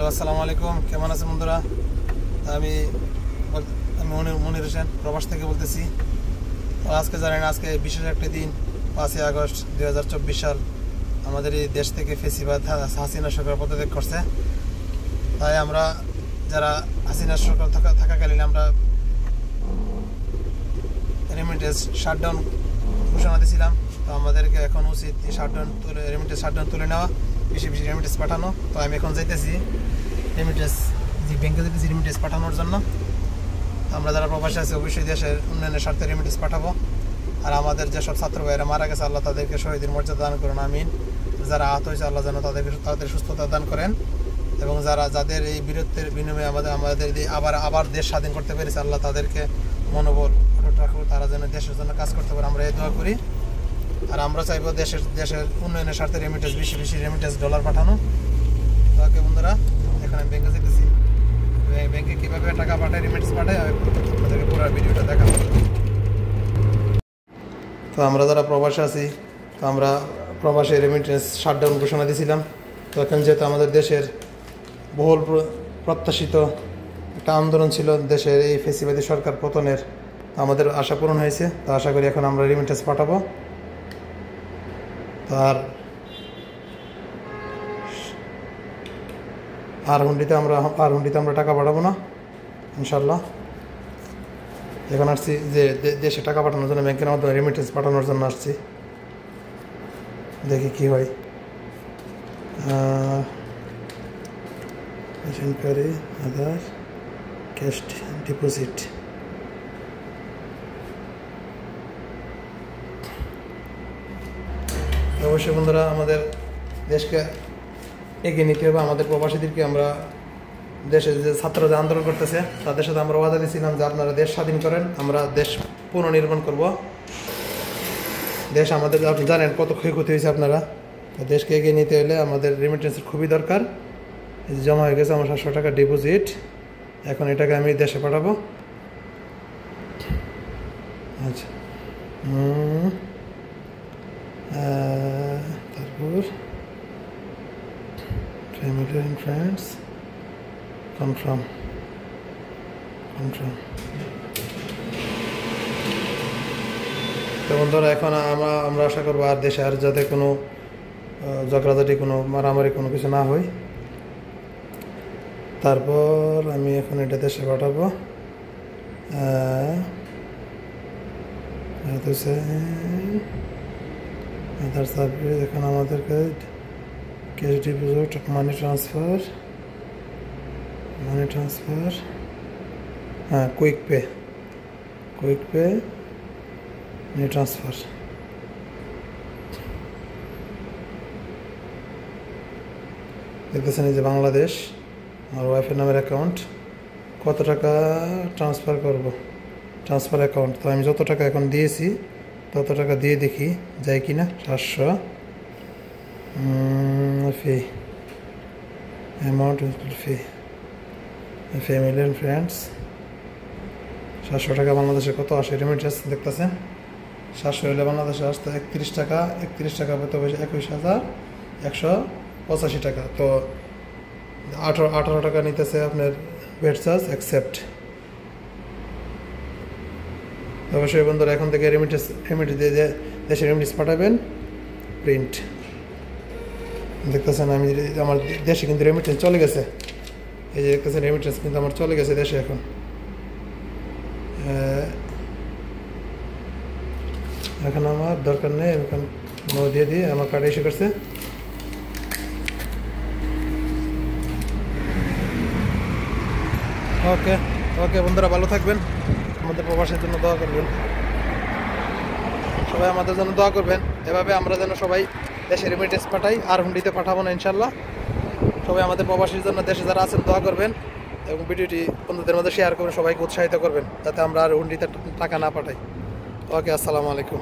Hello, আসসালামু আলাইকুম। কেমন আছেন বন্ধুরা? আমি মনির হোসেন প্রবাস থেকে বলতেছি। তো আজকে জানেন, আজকে বিশেষ একটা দিন, 5ই আগস্ট 2024 সাল। আমাদের এই দেশ থেকে ফেসিবাদ হাসিনা সরকার পদত্যাগ করছে। তাই আমরা যারা হাসিনা সরকার থাকাকালীন আমরা রেমিটেন্স শাটডাউন ঘোষণা দিয়েছিলাম। তো আমাদেরকে এখন উচিত রেমিটেন্স শাটডাউন তুলে নেওয়া, বেশি বেশি রেমিটেন্স পাঠানো। তো আমি এখন যাইতেছি রেমিটেন্স ব্যাংকে যেতেছি রেমিটেন্স পাঠানোর জন্য। আমরা যারা প্রবাসী আছি অবশ্যই দেশের উন্নয়নের স্বার্থে রেমিটেন্স পাঠাবো। আর আমাদের যেসব ছাত্র ভাইয়েরা মারা গেছে, আল্লাহ তাদেরকে শহীদের মর্যাদা দান করুন, আমিন। যারা আহত হয়েছে, আল্লাহ যেন তাদেরকে তাদের সুস্থতা দান করেন। এবং যাদের এই বীরত্বের বিনিময়ে আমাদের আবার দেশ স্বাধীন করতে পেরেছে, আল্লাহ তাদেরকে মনোবল রাখুন, তারা যেন দেশের জন্য কাজ করতে পারে, আমরা এই দোয়া করি। আর আমরা চাইবো দেশের উন্নয়নের স্বার্থে রেমিটেন্স বেশি বেশি রেমিটেন্স ডলার পাঠানো। ওকে বন্ধুরা, এখন আমি ব্যাংকে যেতেছি। ব্যাংকে কীভাবে টাকা পাঠায়, রেমিটেন্স পাঠায়, আপনাদেরকে পুরো ভিডিওটা দেখাবো। তো আমরা যারা প্রবাসে আছি, তো আমরা প্রবাসে রেমিটেন্স শাটডাউন ঘোষণা দিয়েছিলাম। তো এখন যেহেতু আমাদের দেশের বহুল প্রত্যাশিত একটা আন্দোলন ছিল দেশের এই ফেসিবাদী সরকার পতনের, আমাদের আশা পূরণ হয়েছে। তো আশা করি এখন আমরা রেমিটেন্স পাঠাবো। তো আর হুন্ডিতে আমরা টাকা পাঠাবো না ইনশাল্লাহ। এখন আসছি যে দেশে টাকা পাঠানোর জন্য, ব্যাংকের মাধ্যমে রেমিটেন্স পাঠানোর জন্য আসছি। দেখি কি হয়। আদার ক্যাশ ডিপোজিট। অবশ্যই বন্ধুরা, আমাদের দেশকে এগিয়ে নিতে হবে। আমাদের প্রবাসীদেরকে আমরা দেশের যে ছাত্ররা যে আন্দোলন করতেছে তাদের সাথে আমরা ওয়াদা দিয়েছিলাম যে আপনারা দেশ স্বাধীন করেন, আমরা দেশ পুনর্নির্মাণ করব। দেশ আমাদের, আপনি জানেন কত ক্ষয়ক্ষতি হয়েছে আপনারা। দেশকে এগিয়ে নিতে হলে আমাদের রেমিটেন্সের খুবই দরকার। জমা হয়ে গেছে আমার 700 টাকা ডিপোজিট। এখন এটাকে আমি দেশে পাঠাবো। আচ্ছা, তারপর family and friends, confirm. তো বন্ধুরা, এখন আমরা আশা করবো আর দেশে আর যাতে কোনো ঝগড়াঝাটি, কোনো মারামারি, কোনো কিছু না হয়। তারপর আমি এখন এটা দেশে পাঠাবো। আধার সার্ভিস, এখন আমাদেরকে ক্যাশ ডিপোজিট, মানি ট্রান্সফার, হ্যাঁ, কুইক পে, মানি ট্রান্সফার। দেখতেছেন এই যে বাংলাদেশ, আমার ওয়াইফের নামের অ্যাকাউন্ট। কত টাকা ট্রান্সফার করব, ট্রান্সফার অ্যাকাউন্ট। তো আমি যত টাকা এখন দিয়েছি তত টাকা দিয়ে দেখি যায় কি না। 700 fee, amount fee, family and friends. 700 টাকা বাংলাদেশে কত আসে রেমিটেন্স দেখতেছেন। 700 হলে বাংলাদেশে আসতে 31 টাকা পেতে হবে 21,185 টাকা। তো 18 টাকা নিতেছে আপনার ভ্যাট চার্জ, অ্যাকসেপ্ট। অবশ্যই বন্ধুরা, এখন থেকে রেমিটেন্স দিয়ে দেশে রেমিটেন্স পাঠাবেন। প্রিন্ট দেখতেছেন, আমি আমার দেশে কিন্তু রেমিটেন্স চলে গেছে। এই যে দেখতেছেন রেমিটেন্স কিন্তু আমার চলে গেছে দেশে। এখন আমার দরকার নেই, এখন দিয়ে দিয়ে আমার কার্ড ইস্যু করছে। ওকে বন্ধুরা, ভালো থাকবেন। আমাদের প্রবাসের জন্য দোয়া করবেন, সবাই আমাদের জন্য দোয়া করবেন। এভাবে আমরা যেন সবাই দেশে রেমিটেন্স পাঠাই, আর হুন্ডিতে পাঠাবো না ইনশাল্লাহ। সবাই আমাদের প্রবাসীর জন্য দেশে যারা আছেন দোয়া করবেন, এবং ভিডিওটি বন্ধুদের মধ্যে শেয়ার করবেন, সবাইকে উৎসাহিত করবেন যাতে আমরা আর হুন্ডিতে টাকা না পাঠাই। ওকে, আসসালামু আলাইকুম।